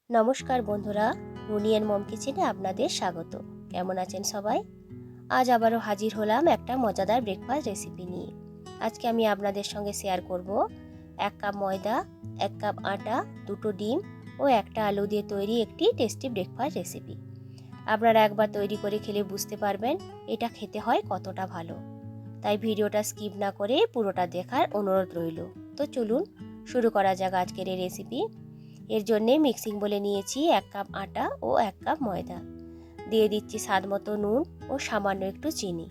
নমস্কার বন্ধুরা, Rooney and মম কিচেনে আপনাদের স্বাগত। কেমন আছেন সবাই? আজ আবারও হাজির হলাম একটা মজাদার ব্রেকফাস্ট রেসিপি নিয়ে। আজকে আমি আপনাদের সঙ্গে শেয়ার করব 1 কাপ ময়দা, 1 কাপ আটা, 2টো ডিম ও একটা আলু দিয়ে তৈরি একটি টেস্টি ব্রেকফাস্ট রেসিপি। আপনারা একবার তৈরি করে খেলে বুঝতে পারবেন এটা খেতে হয় কতটা ভালো। তাই ভিডিওটা স্কিপ না করে পুরোটা দেখার অনুরোধ রইল। তো চলুন শুরু করা যাক আজকের এই রেসিপি। এর জন্যে মিক্সিং বলে নিয়েছি 1 কাপ আটা ও 1 কাপ ময়দা। দিয়ে দিচ্ছি স্বাদ মতো নুন ও সামান্য একটু চিনি।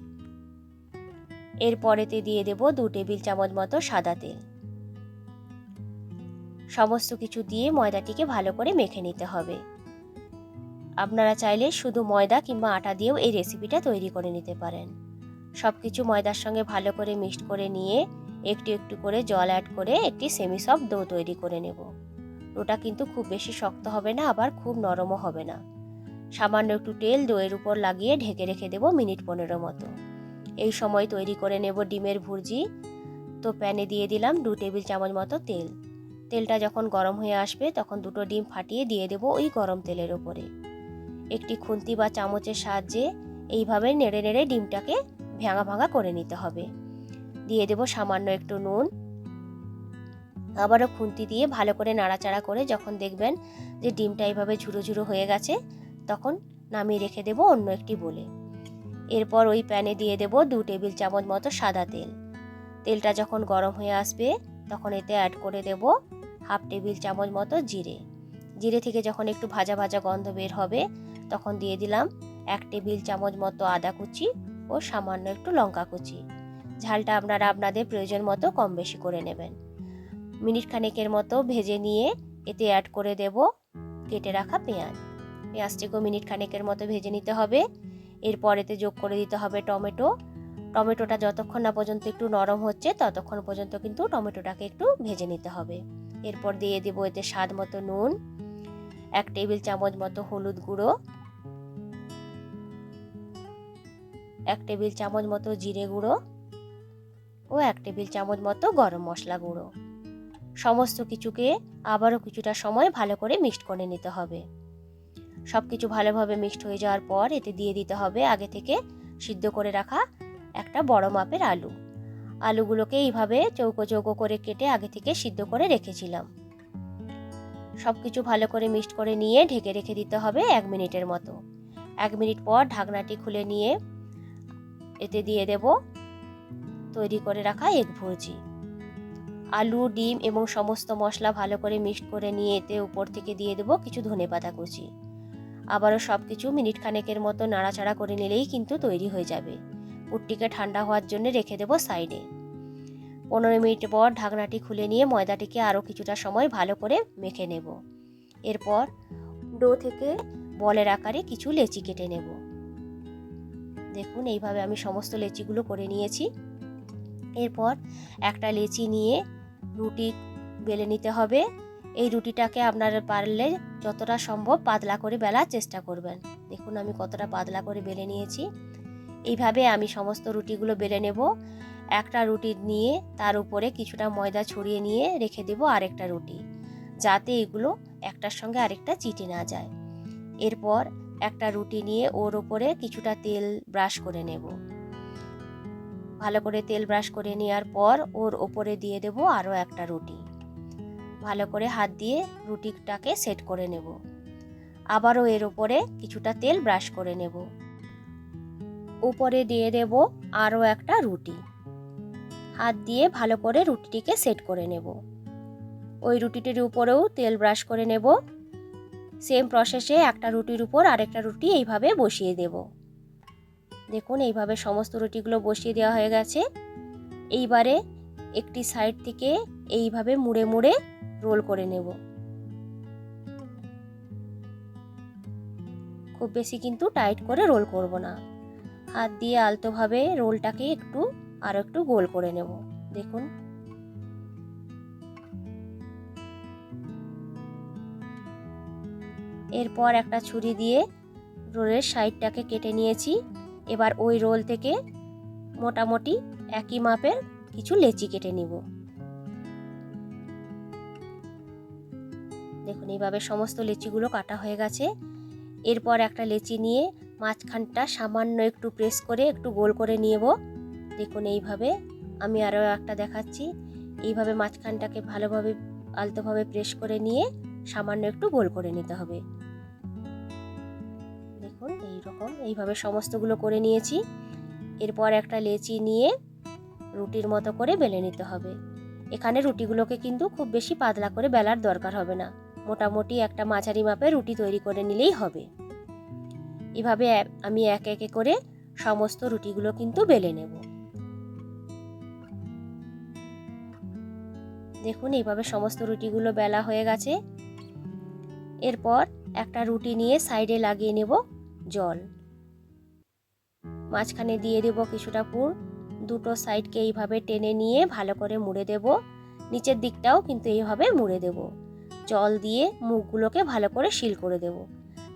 এরপরেতে দিয়ে দেব 2 টেবিল চামচ মতো সাদা তেল। সমস্ত কিছু দিয়ে ময়দাটিকে ভালো করে মেখে নিতে হবে। আপনারা চাইলে শুধু ময়দা কিংবা আটা দিয়েও এই রেসিপিটা তৈরি করে নিতে পারেন। সব কিছু ময়দার সঙ্গে ভালো করে মিক্সড করে নিয়ে একটু একটু করে জল অ্যাড করে একটি সেমি সফট ডো তৈরি করে নেব। ডোটা কিন্তু খুব বেশি শক্ত হবে না, আবার খুব নরমও হবে না। সামান্য একটু তেল ডোয়ের উপর লাগিয়ে ঢেকে রেখে দেব মিনিট 15 মতো। এই সময় তৈরি করে নেব ডিমের ভুর্জি। তো প্যানে দিয়ে দিলাম 2 টেবিল চামচ মতো তেল। তেলটা যখন গরম হয়ে আসবে তখন 2টো ডিম ফাটিয়ে দিয়ে দেব ওই গরম তেলের ওপরে। একটি খুন্তি বা চামচের সাহায্যে এইভাবে নেড়ে নেড়ে ডিমটাকে ভাঙা ভাঙা করে নিতে হবে। দিয়ে দেব সামান্য একটু নুন। আবারও খুন্তি দিয়ে ভালো করে নাড়াচাড়া করে যখন দেখবেন যে ডিমটা এইভাবে ঝুরো ঝুরো হয়ে গেছে তখন নামিয়ে রেখে দেব অন্য একটি বলে। এরপর ওই প্যানে দিয়ে দেব 2 টেবিল চামচ মতো সাদা তেল। তেলটা যখন গরম হয়ে আসবে তখন এতে অ্যাড করে দেব হাফ টেবিল চামচ মতো জিরে। জিরে থেকে যখন একটু ভাজা ভাজা গন্ধ বের হবে তখন দিয়ে দিলাম 1 টেবিল চামচ মতো আদা কুচি ও সামান্য একটু লঙ্কা কুচি। ঝালটা আপনারা আপনাদের প্রয়োজন মতো কম বেশি করে নেবেন। মিনিট খানেকের মতো ভেজে নিয়ে এতে অ্যাড করে দেব কেটে রাখা পেঁয়াজ। পেঁয়াজটিকেও মিনিট খানেকের মতো ভেজে নিতে হবে। এরপর এতে যোগ করে দিতে হবে টমেটো। টমেটোটা যতক্ষণ না পর্যন্ত একটু নরম হচ্ছে ততক্ষণ পর্যন্ত কিন্তু টমেটোটাকে একটু ভেজে নিতে হবে। এরপর দিয়ে দেব এতে স্বাদ মতো নুন, 1 টেবিল চামচ মতো হলুদ গুঁড়ো, 1 টেবিল চামচ মতো জিরে গুঁড়ো ও 1 টেবিল চামচ মতো গরম মশলা গুঁড়ো। সমস্ত কিছুকে আবারও কিছুটা সময় ভালো করে মিক্সড করে নিতে হবে। সব কিছু ভালোভাবে মিক্সড হয়ে যাওয়ার পর এতে দিয়ে দিতে হবে আগে থেকে সিদ্ধ করে রাখা একটা বড় মাপের আলু। আলুগুলোকে এইভাবে চৌকো চৌকো করে কেটে আগে থেকে সিদ্ধ করে রেখেছিলাম। সব কিছু ভালো করে মিক্সড করে নিয়ে ঢেকে রেখে দিতে হবে 1 মিনিটের মতো। 1 মিনিট পর ঢাকনাটি খুলে নিয়ে এতে দিয়ে দেব তৈরি করে রাখা এগ ভুর্জি। আলু, ডিম এবং সমস্ত মশলা ভালো করে মিক্সড করে নিয়ে এতে উপর থেকে দিয়ে দেব কিছু ধনেপাতা কুচি। আবারও সব কিছু মিনিট খানেকের মতো নাড়াচাড়া করে নিলেই কিন্তু তৈরি হয়ে যাবে। পুরটিকে ঠান্ডা হওয়ার জন্য রেখে দেব সাইডে। 15 মিনিট পর ঢাকনাটি খুলে নিয়ে ময়দাটিকে আরও কিছুটা সময় ভালো করে মেখে নেব। এরপর ডো থেকে বলের আকারে কিছু লেচি কেটে নেব। দেখুন এইভাবে আমি সমস্ত লেচিগুলো করে নিয়েছি। এরপর একটা লেচি নিয়ে রুটি বেলে নিতে হবে। এই রুটিটাকে আপনারা পারলে যতটা সম্ভব পাতলা করে বেলার চেষ্টা করবেন। দেখুন আমি কতটা পাতলা করে বেলে নিয়েছি। এইভাবে আমি সমস্ত রুটিগুলো বেলে নেব। একটা রুটি নিয়ে তার উপরে কিছুটা ময়দা ছড়িয়ে নিয়ে রেখে দেব আরেকটা রুটি, যাতে এগুলো একটার সঙ্গে আরেকটা চিটে না যায়। এরপর একটা রুটি নিয়ে ওর উপরে কিছুটা তেল ব্রাশ করে নেব। ভালো করে তেল ব্রাশ করে নেওয়ার পর ওর ওপরে দিয়ে দেব আরও একটা রুটি। ভালো করে হাত দিয়ে রুটিটাকে সেট করে নেব। আবারও এর উপরে কিছুটা তেল ব্রাশ করে নেব। উপরে দিয়ে দেব আরও একটা রুটি। হাত দিয়ে ভালো করে রুটিটিকে সেট করে নেব। ওই রুটিটির উপরেও তেল ব্রাশ করে নেব। সেম প্রসেসে একটা রুটির উপর আরেকটা রুটি এইভাবে বসিয়ে দেব। দেখুন এইভাবে সমস্ত রুটিগুলো বসিয়ে দেওয়া হয়ে গেছে। এইবারে একটি সাইড থেকে এইভাবে মুড়ে মুড়ে রোল করে নেব। খুব বেশি কিন্তু টাইট করে রোল করব না। হাত দিয়ে আলতোভাবে রোলটাকে আরো একটু গোল করে নেব। দেখুন এরপর একটা ছুরি দিয়ে রোলের সাইডটাকে কেটে নিয়েছি। এবার ওই রোল থেকে মোটামুটি একই মাপের কিছু লেচি কেটে নিব। দেখুন এইভাবে সমস্ত লেচিগুলো কাটা হয়ে গেছে। এরপর একটা লেচি নিয়ে মাঝখানটা সামান্য একটু প্রেস করে একটু গোল করে নেব। দেখুন এইভাবে আমি আরও একটা দেখাচ্ছি। এইভাবে মাঝখানটাকে ভালোভাবে আলতোভাবে প্রেস করে নিয়ে সামান্য একটু গোল করে নিতে হবে। দেখুন এইভাবে সমস্তগুলো করে নিয়েছি। এরপর একটা লেচি নিয়ে রুটির মতো করে বেলে নিতে হবে। এখানে রুটিগুলোকে কিন্তু খুব বেশি পাতলা করে বেলার দরকার হবে না, মোটামুটি একটা মাঝারি মাপের রুটি তৈরি করে নিলেই হবে। এভাবে আমি একে একে করে সমস্ত রুটিগুলো কিন্তু বেলে নেব। দেখুন এইভাবে সমস্ত রুটিগুলো বেলা হয়ে গেছে। এরপর একটা রুটি নিয়ে সাইডে লাগিয়ে নেব জল, মাঝখানে দিয়ে দেব কিছুটা পুর। দুটো সাইডকে এইভাবে টেনে নিয়ে ভালো করে মুড়ে দেব। নিচের দিকটাও কিন্তু এইভাবে মুড়ে দেব। জল দিয়ে মুখগুলোকে ভালো করে সিল করে দেব,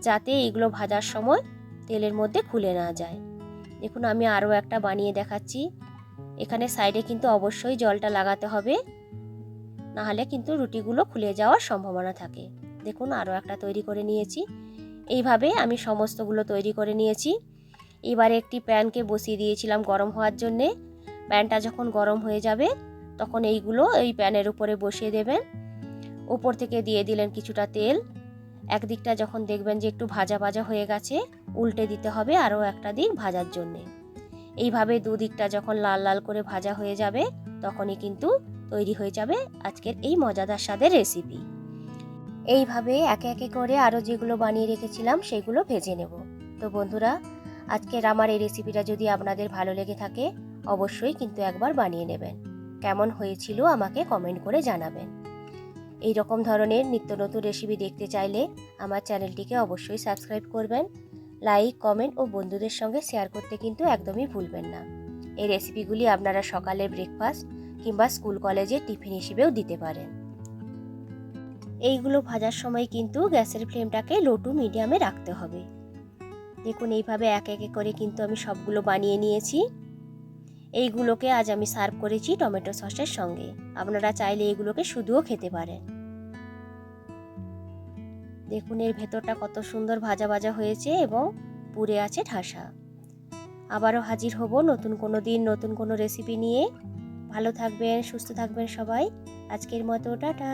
যাতে এইগুলো ভাজার সময় তেলের মধ্যে খুলে না যায়। দেখুন আমি আরও একটা বানিয়ে দেখাচ্ছি। এখানে সাইডে কিন্তু অবশ্যই জলটা লাগাতে হবে, নাহলে কিন্তু রুটিগুলো খুলে যাওয়ার সম্ভাবনা থাকে। দেখুন আরও একটা তৈরি করে নিয়েছি। এইভাবে আমি সমস্তগুলো তৈরি করে নিয়েছি। এবারে একটি প্যানকে বসিয়ে দিয়েছিলাম গরম হওয়ার জন্যে। প্যানটা যখন গরম হয়ে যাবে তখন এইগুলো এই প্যানের উপরে বসিয়ে দেবেন। উপর থেকে দিয়ে দিলেন কিছুটা তেল। একদিকটা যখন দেখবেন যে একটু ভাজা ভাজা হয়ে গেছে, উল্টে দিতে হবে আরও একটা দিক ভাজার জন্যে। এইভাবে দুদিকটা যখন লাল লাল করে ভাজা হয়ে যাবে তখনই কিন্তু তৈরি হয়ে যাবে আজকের এই মজাদার স্বাদের রেসিপি। এইভাবে একে একে করে আরও যেগুলো বানিয়ে রেখেছিলাম সেগুলো ভেজে নেব। তো বন্ধুরা, আজকের আমার এই রেসিপিটা যদি আপনাদের ভালো লেগে থাকে অবশ্যই কিন্তু একবার বানিয়ে নেবেন। কেমন হয়েছিল আমাকে কমেন্ট করে জানাবেন। এই রকম ধরনের নিত্য নতুন রেসিপি দেখতে চাইলে আমার চ্যানেলটিকে অবশ্যই সাবস্ক্রাইব করবেন। লাইক, কমেন্ট ও বন্ধুদের সঙ্গে শেয়ার করতে কিন্তু একদমই ভুলবেন না। এই রেসিপিগুলি আপনারা সকালের ব্রেকফাস্ট কিংবা স্কুল কলেজে টিফিন হিসেবেও দিতে পারেন। এইগুলো ভাজার সময় কিন্তু গ্যাসের ফ্লেমটাকে লো টু মিডিয়ামে রাখতে হবে। দেখুন এইভাবে এক একে করে কিন্তু আমি সবগুলো বানিয়ে নিয়েছি। এইগুলোকে আজ আমি সার্ভ করেছি টমেটো সসের সঙ্গে। আপনারা চাইলে এগুলোকে শুধুও খেতে পারেন। দেখুন এর ভেতরটা কত সুন্দর ভাজা ভাজা হয়েছে এবং পুড়ে আছে ঠাসা। আবারও হাজির হব নতুন কোনো দিন নতুন কোনো রেসিপি নিয়ে। ভালো থাকবেন, সুস্থ থাকবেন সবাই। আজকের মতো টাটা।